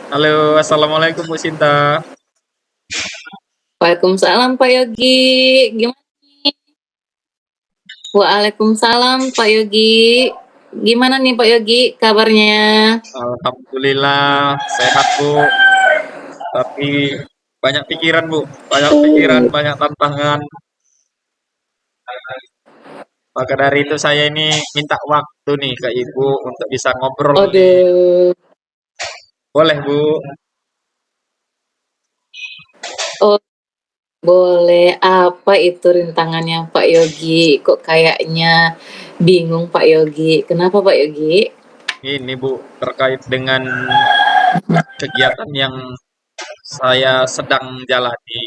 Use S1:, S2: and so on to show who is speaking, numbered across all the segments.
S1: Halo, assalamualaikum Bu Sinta.
S2: Waalaikumsalam Pak Yogi. Gimana nih? Waalaikumsalam Pak Yogi. Gimana nih Pak Yogi kabarnya?
S1: Alhamdulillah sehat Bu, tapi banyak pikiran Bu, banyak pikiran,
S2: Uh,
S1: banyak tantangan. Maka dari itu saya ini minta waktu nih ke Ibu untuk bisa ngobrol nih.
S2: Aduh.
S1: Boleh Bu?
S2: Oh, boleh. Apa itu rintangannya Pak Yogi? Kok kayaknya bingung Pak Yogi? Kenapa Pak Yogi?
S1: Ini Bu, terkait dengan kegiatan yang saya sedang jalani.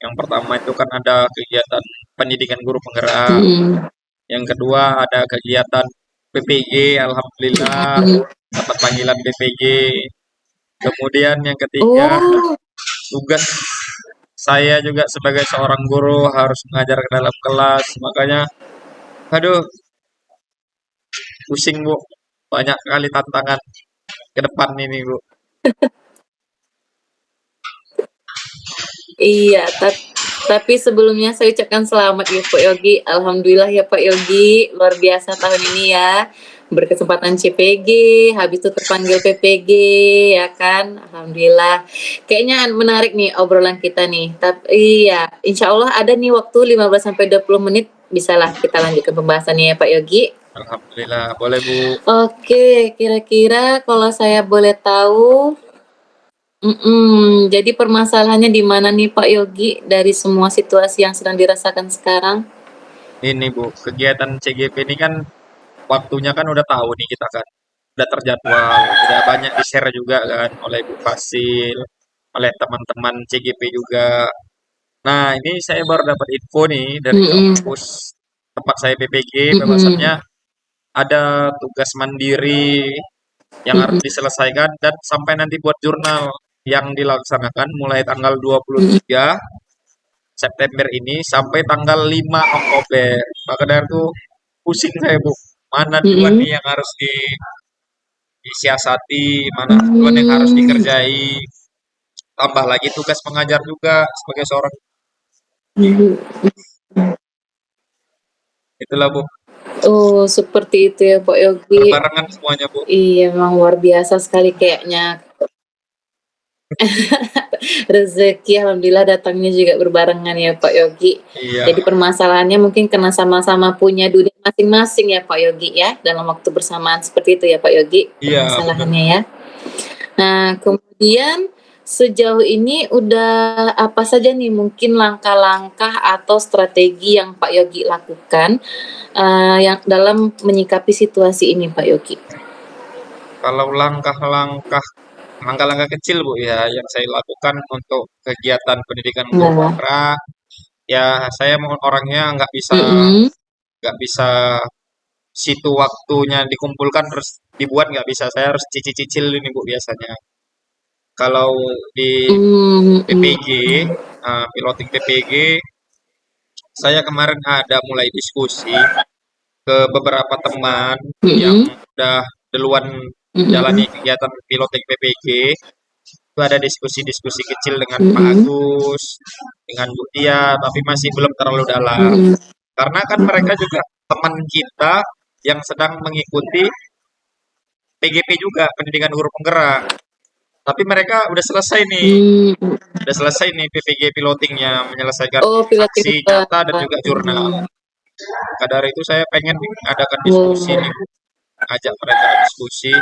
S1: Yang pertama itu kan ada kegiatan pendidikan guru penggerak.
S2: Mm-mm.
S1: Yang kedua ada kegiatan PPG, alhamdulillah
S2: Mm-mm.
S1: dapat panggilan PPG. Kemudian yang ketiga,
S2: Oh,
S1: tugas saya juga sebagai seorang guru harus mengajar ke dalam kelas. Makanya, aduh, pusing Bu. Banyak kali tantangan ke depan ini Bu.
S2: iya. Tapi sebelumnya saya ucapkan selamat ya Pak Yogi. Alhamdulillah ya Pak Yogi, luar biasa tahun ini ya. Berkesempatan CPG, habis itu terpanggil PPG, ya kan? Alhamdulillah. Kayaknya menarik nih obrolan kita nih. Tapi iya, insya Allah ada nih waktu 15 sampai 20 menit. Bisalah kita lanjutkan pembahasannya ya Pak Yogi.
S1: Alhamdulillah, boleh Bu.
S2: Oke, kira-kira kalau saya boleh tahu, jadi permasalahannya di mana nih Pak Yogi dari semua situasi yang sedang dirasakan sekarang?
S1: Ini Bu, kegiatan CGP ini kan waktunya kan udah tahu nih kita kan. Udah terjadwal, udah banyak di-share juga kan oleh Bu Fasil, oleh teman-teman CGP juga. Nah, ini saya baru dapat info nih dari
S2: Mhm,
S1: kampus tempat saya PPG, bahwasannya
S2: mhm,
S1: ada tugas mandiri yang harus
S2: mhm,
S1: diselesaikan dan sampai nanti buat jurnal yang dilaksanakan mulai tanggal
S2: mhm,
S1: 23 September ini sampai tanggal 5 Oktober. Maka dari itu pusing saya Bu, mana duluan
S2: mhm.
S1: nih yang harus disiasati, mana duluan yang harus
S2: Mmm,
S1: dikerjai. Tambah lagi tugas mengajar juga sebagai seorang,
S2: mhm.
S1: itulah Bu,
S2: Oh, seperti itu ya, Pak Yogi.
S1: berbarengan semuanya Bu.
S2: Iya, memang luar biasa sekali kayaknya. Rezeki alhamdulillah datangnya juga berbarengan ya, Pak Yogi.
S1: Iya,
S2: Jadi permasalahannya mungkin karena sama-sama punya dunia masing-masing ya, Pak Yogi ya, dalam waktu bersamaan seperti itu ya, Pak Yogi,
S1: iya benar.
S2: permasalahannya ya. Nah, kemudian sejauh ini udah apa saja nih mungkin langkah-langkah atau strategi yang Pak Yogi lakukan, yang dalam menyikapi situasi ini, Pak Yogi?
S1: Kalau langkah-langkah kecil Bu ya yang saya lakukan untuk kegiatan pendidikan guru
S2: Nah,
S1: penggerak, ya saya mau orangnya
S2: mhm,
S1: nggak bisa situ waktunya dikumpulkan terus dibuat nggak bisa. Saya harus cicil-cicil ini Bu biasanya. Kalau di
S2: mhm,
S1: PPG, piloting PPG, saya kemarin ada mulai diskusi ke beberapa teman yang
S2: mhm,
S1: udah duluan jalani
S2: mhm,
S1: kegiatan piloting PPG. Itu ada diskusi-diskusi kecil dengan Pak
S2: mhm,
S1: Agus, dengan Bu Tia, tapi masih belum terlalu dalam.
S2: mhm,
S1: Karena kan mereka juga teman kita yang sedang mengikuti PGP juga, pendidikan guru penggerak. Tapi mereka udah selesai nih,
S2: mmm,
S1: udah selesai nih PPG pilotingnya, menyelesaikan
S2: oh piloting
S1: saksi
S2: juga,
S1: nyata dan juga jurnal.
S2: mhm,
S1: Maka dari itu saya pengen adakan diskusi nih,
S2: oh,
S1: ajak mereka diskusi,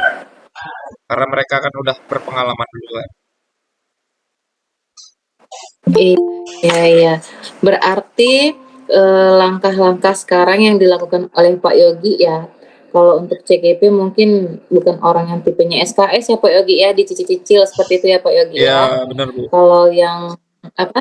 S1: karena mereka kan udah berpengalaman duluan.
S2: iya iya. Berarti, langkah-langkah sekarang yang dilakukan oleh Pak Yogi ya, kalau untuk CGP mungkin bukan orang yang tipenya SKS ya Pak Yogi ya, dicicil-cicil seperti itu ya Pak Yogi
S1: Iya
S2: ya.
S1: benar Bu.
S2: Kalau yang apa,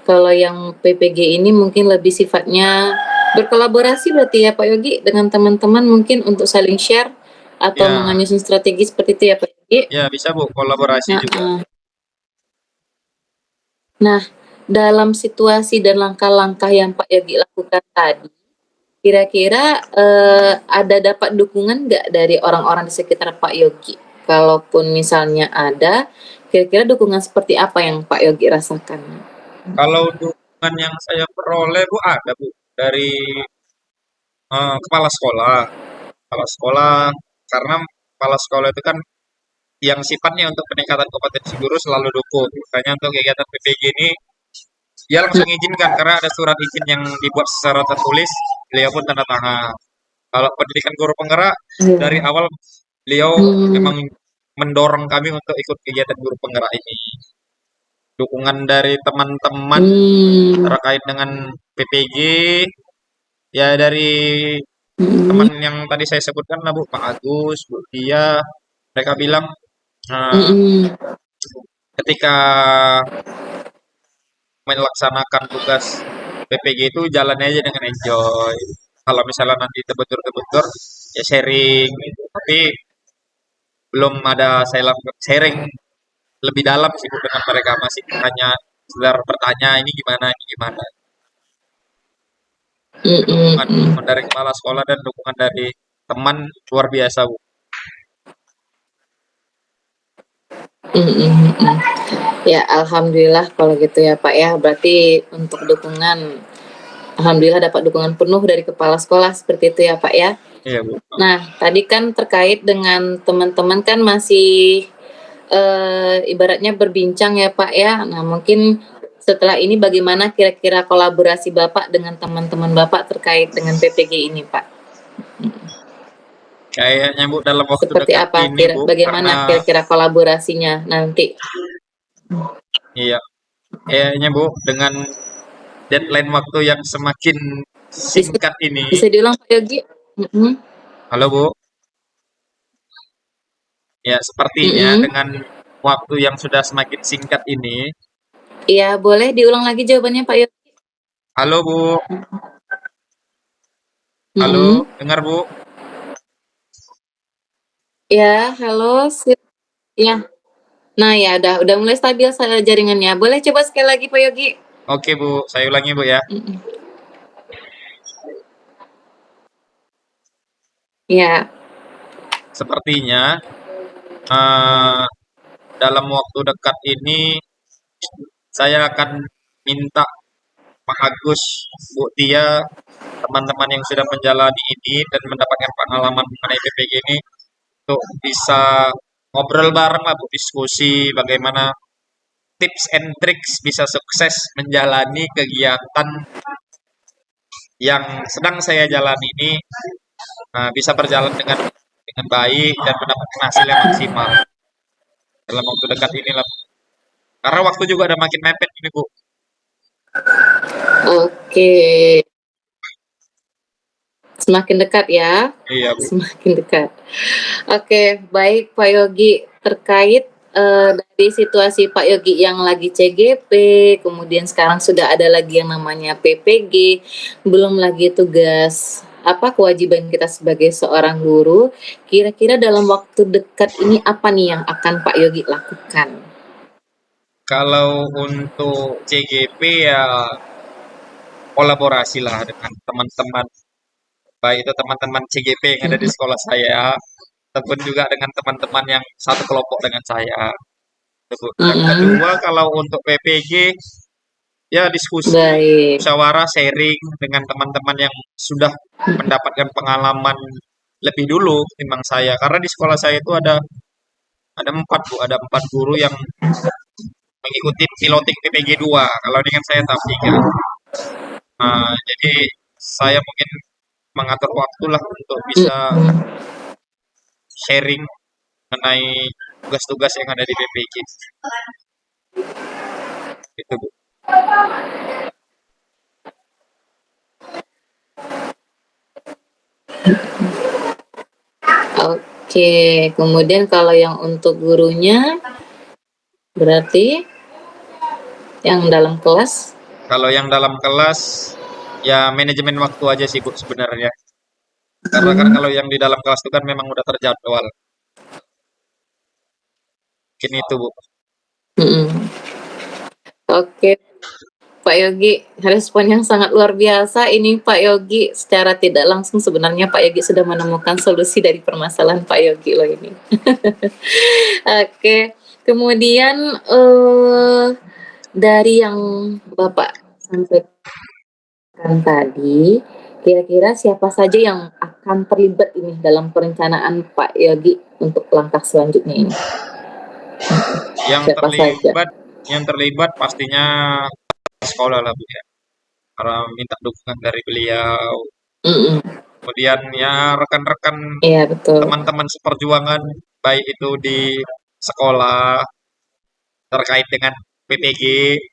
S2: kalau yang PPG ini mungkin lebih sifatnya berkolaborasi berarti ya Pak Yogi dengan teman-teman mungkin untuk saling share atau
S1: Ya,
S2: menyusun strategi seperti itu ya Pak Yogi?
S1: ya bisa Bu, kolaborasi juga.
S2: Heeh. Nah, dalam situasi dan langkah-langkah yang Pak Yogi lakukan tadi, kira-kira, ada dapat dukungan nggak dari orang-orang di sekitar Pak Yogi? Kalaupun misalnya ada, kira-kira dukungan seperti apa yang Pak Yogi rasakan?
S1: Kalau dukungan yang saya peroleh Bu ada Bu dari kepala sekolah. Kepala sekolah karena kepala sekolah itu kan yang sifatnya untuk peningkatan kompetensi guru selalu dukung. Makanya untuk kegiatan PPG ini dia langsung izinkan karena ada surat izin yang dibuat secara tertulis, beliau pun tanda tangan. Kalau pendidikan guru penggerak dari
S2: Iya.
S1: awal beliau
S2: Hmm,
S1: memang mendorong kami untuk ikut kegiatan guru penggerak ini. Dukungan dari teman-teman
S2: hmm,
S1: terkait dengan PPG ya dari
S2: hmm,
S1: teman yang tadi saya sebutkan lah Bu, Pak Agus, Bu Dia, mereka bilang eh,
S2: hmm,
S1: ketika melaksanakan tugas PPG itu jalannya aja dengan enjoy. Kalau misalnya nanti tebetur-tebetur ya sharing gitu. Tapi belum ada saya lakukan sharing lebih dalam sih Bu, dengan mereka masih hanya sekedar bertanya ini gimana.
S2: hmm, hmm,
S1: Dukungan
S2: hmm,
S1: dukungan dari kepala sekolah dan dukungan dari teman luar biasa Bu.
S2: hmm, hmm, hmm. Ya, alhamdulillah kalau gitu ya Pak ya. Berarti untuk dukungan, alhamdulillah dapat dukungan penuh dari kepala sekolah seperti itu ya Pak ya.
S1: Iya Bu.
S2: Nah, tadi kan terkait dengan teman-teman kan masih ibaratnya berbincang ya Pak ya. Nah, mungkin setelah ini bagaimana kira-kira kolaborasi Bapak dengan teman-teman Bapak terkait dengan PPG ini Pak?
S1: Kayaknya Bu dalam waktu
S2: Seperti
S1: dekat
S2: apa
S1: ini Bu
S2: bagaimana
S1: karena
S2: kira-kira kolaborasinya nanti?
S1: iya kayaknya Bu dengan deadline waktu yang semakin
S2: Bisa
S1: singkat ini.
S2: bisa diulang Pak Yogi? Mhm,
S1: Halo Bu. Ya, sepertinya
S2: mhm.
S1: dengan waktu yang sudah semakin singkat ini.
S2: Iya, boleh diulang lagi jawabannya Pak Yogi?
S1: Halo Bu, halo,
S2: Mhm.
S1: dengar Bu?
S2: Ya, halo, ya. Nah, ya udah mulai stabil jaringannya. Boleh coba sekali lagi Pak Yogi?
S1: Oke Bu, saya ulangi Bu ya.
S2: Mhm. Ya.
S1: Sepertinya eh, dalam waktu dekat ini saya akan minta Pak Agus, Bu Tia, teman-teman yang sudah menjalani ini dan mendapatkan pengalaman mengenai PPG ini untuk bisa ngobrol bareng lah Bu, diskusi bagaimana tips and tricks bisa sukses menjalani kegiatan yang sedang saya jalani ini bisa berjalan dengan baik dan mendapatkan hasil yang maksimal dalam waktu dekat inilah. Karena waktu juga ada makin mepet ini Bu.
S2: Oke. Semakin dekat ya.
S1: Iya Bu.
S2: Semakin dekat. Oke, baik Pak Yogi. Terkait dari situasi Pak Yogi yang lagi CGP, kemudian sekarang sudah ada lagi yang namanya PPG, belum lagi tugas apa kewajiban kita sebagai seorang guru. Kira-kira dalam waktu dekat ini apa nih yang akan Pak Yogi lakukan?
S1: Kalau untuk CGP ya kolaborasi lah dengan teman-teman, baik itu teman-teman CGP yang ada di
S2: Mhm.
S1: sekolah saya, ataupun juga dengan teman-teman yang satu kelompok dengan saya. Itu, Bu. Yang
S2: Mhm.
S1: kedua kalau untuk PPG ya diskusi,
S2: Baik.
S1: musyawarah, sharing dengan teman-teman yang sudah mendapatkan pengalaman lebih dulu timbang saya. Karena di sekolah saya itu ada empat Bu, ada empat guru yang mengikuti piloting PPG 2. Kalau dengan saya tahap 3. Jadi saya mungkin mengatur waktu lah untuk bisa
S2: Mhm.
S1: sharing mengenai tugas-tugas yang ada di PPG. Itu Bu.
S2: Oke, kemudian kalau yang untuk gurunya berarti yang dalam kelas?
S1: Kalau yang dalam kelas ya manajemen waktu aja sih Bu sebenarnya. Karena kan
S2: Mhm,
S1: kalau yang di dalam kelas itu kan memang udah terjadwal. Mungkin itu Bu.
S2: mhm. Oke, Pak Yogi, respon yang sangat luar biasa ini Pak Yogi. Secara tidak langsung sebenarnya Pak Yogi sudah menemukan solusi dari permasalahan Pak Yogi loh ini. Oke, kemudian dari yang Bapak sampaikan tadi, kira-kira siapa saja yang akan terlibat ini dalam perencanaan Pak Yogi untuk langkah selanjutnya ini?
S1: Yang
S2: Siapa saja?
S1: terlibat pastinya sekolah lah Bu ya. Karena minta dukungan dari beliau.
S2: Mm-mm.
S1: Kemudian ya rekan-rekan
S2: Iya betul.
S1: teman-teman seperjuangan baik itu di sekolah terkait dengan PPG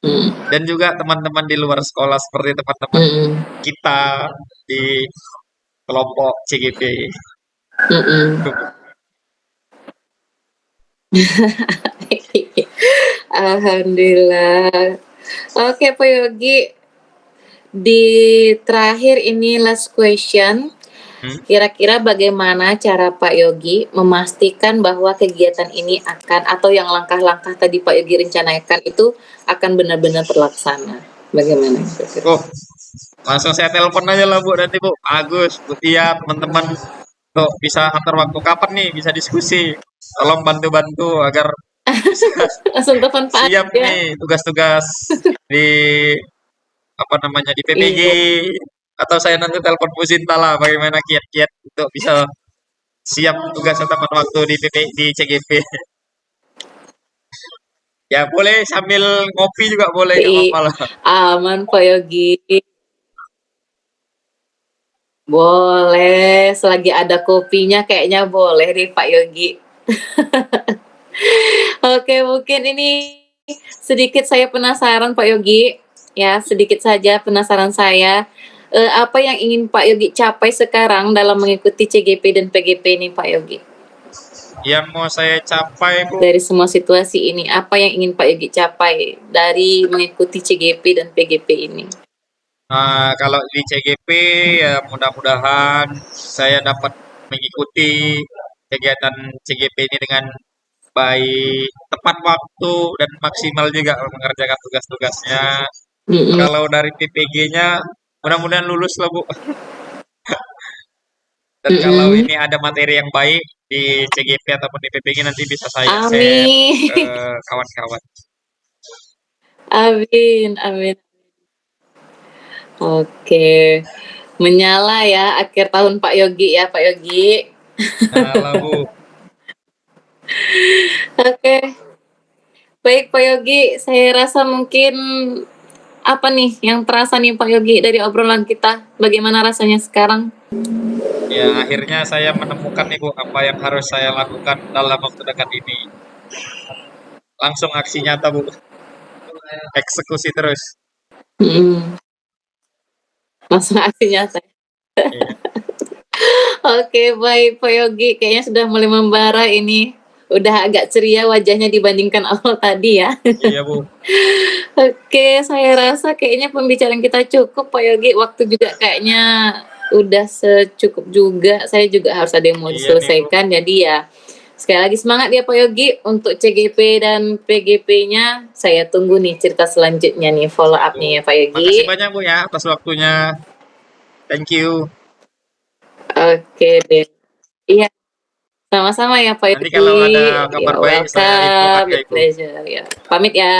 S2: Mm.
S1: dan juga teman-teman di luar sekolah seperti teman-teman
S2: Mm-mm.
S1: kita di kelompok CGP.
S2: Mm-mm.
S1: Itu, Bu.
S2: Alhamdulillah. Oke Pak Yogi, di terakhir ini last question.
S1: Hmm?
S2: Kira-kira bagaimana cara Pak Yogi memastikan bahwa kegiatan ini akan atau yang langkah-langkah tadi Pak Yogi rencanakan itu akan benar-benar terlaksana? Bagaimana?
S1: Oh, langsung saya telepon aja lah Bu nanti Bu. Agus, Bu Tia, teman-teman tuh bisa atur waktu kapan nih bisa diskusi. Tolong bantu-bantu agar bisa
S2: Langsung telepon Pak
S1: siap
S2: Agus ya?
S1: nih tugas-tugas di apa namanya di PPG
S2: Iya.
S1: atau saya nanti telepon Bu Sinta lah bagaimana kiat-kiat untuk bisa siap tugas teman waktu di PP di CGP. Ya boleh sambil ngopi juga boleh nggak apa-apa lah.
S2: Aman Pak Yogi. Boleh, selagi ada kopinya kayaknya boleh deh Pak Yogi. Oke, mungkin ini sedikit saya penasaran Pak Yogi. Ya, sedikit saja penasaran saya. Apa yang ingin Pak Yogi capai sekarang dalam mengikuti CGP dan PGP ini Pak Yogi?
S1: Yang mau saya capai Bu,
S2: Dari semua situasi ini, apa yang ingin Pak Yogi capai dari mengikuti CGP dan PGP ini?
S1: kalau di CGP ya mudah-mudahan saya dapat mengikuti kegiatan CGP ini dengan baik, tepat waktu dan maksimal juga mengerjakan tugas-tugasnya.
S2: Mm-mm.
S1: Kalau dari PPG-nya mudah-mudahan lulus lah Bu. Dan kalau
S2: Mm-mm.
S1: ini ada materi yang baik di CGP ataupun di PPG nanti bisa saya share ke
S2: Amin.
S1: kawan-kawan.
S2: Amin, amin. Oke. Menyala ya akhir tahun Pak Yogi ya, Pak Yogi.
S1: Nah lah Bu,
S2: Oke. Baik Pak Yogi, saya rasa mungkin apa nih yang terasa nih Pak Yogi dari obrolan kita? Bagaimana rasanya sekarang?
S1: ya akhirnya saya menemukan nih Bu apa yang harus saya lakukan dalam waktu dekat ini. Langsung aksi nyata Bu, eksekusi terus.
S2: Hmm, langsung aksinya saya.
S1: Iya,
S2: Oke, baik Pak Yogi, kayaknya sudah mulai membara ini. Udah agak ceria wajahnya dibandingkan awal tadi ya.
S1: iya Bu.
S2: Oke, saya rasa kayaknya pembicaraan kita cukup Pak Yogi. Waktu juga kayaknya udah secukup juga. Saya juga harus ada yang mau
S1: Iya nih Bu.
S2: diselesaikan. Jadi ya sekali lagi semangat ya Pak Yogi untuk CGP dan PGP-nya. Saya tunggu nih cerita selanjutnya nih follow
S1: Iya Bu.
S2: up-nya ya Pak Yogi.
S1: Makasih banyak Bu ya atas waktunya. Thank you.
S2: Oke deh. Iya, sama-sama ya Pak
S1: Nanti
S2: Yogi.
S1: kalau ada
S2: Ya
S1: kabar baik saya infokan
S2: welcome,
S1: ke
S2: with
S1: Ibu.
S2: pleasure ya. Pamit ya.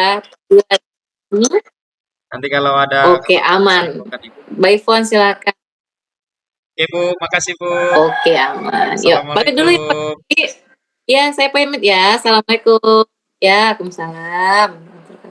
S2: Hmm?
S1: Nanti kalau ada
S2: Oke,
S1: kabar baik saya
S2: aman.
S1: infokan Ibu.
S2: By phone silakan.
S1: Oke Bu, makasih Bu.
S2: Oke, aman. Yuk, pamit dulu ya Pak
S1: Assalamualaikum.
S2: Yogi. Ya, saya pamit ya. Assalamualaikum. Ya, Waalaikumsalam.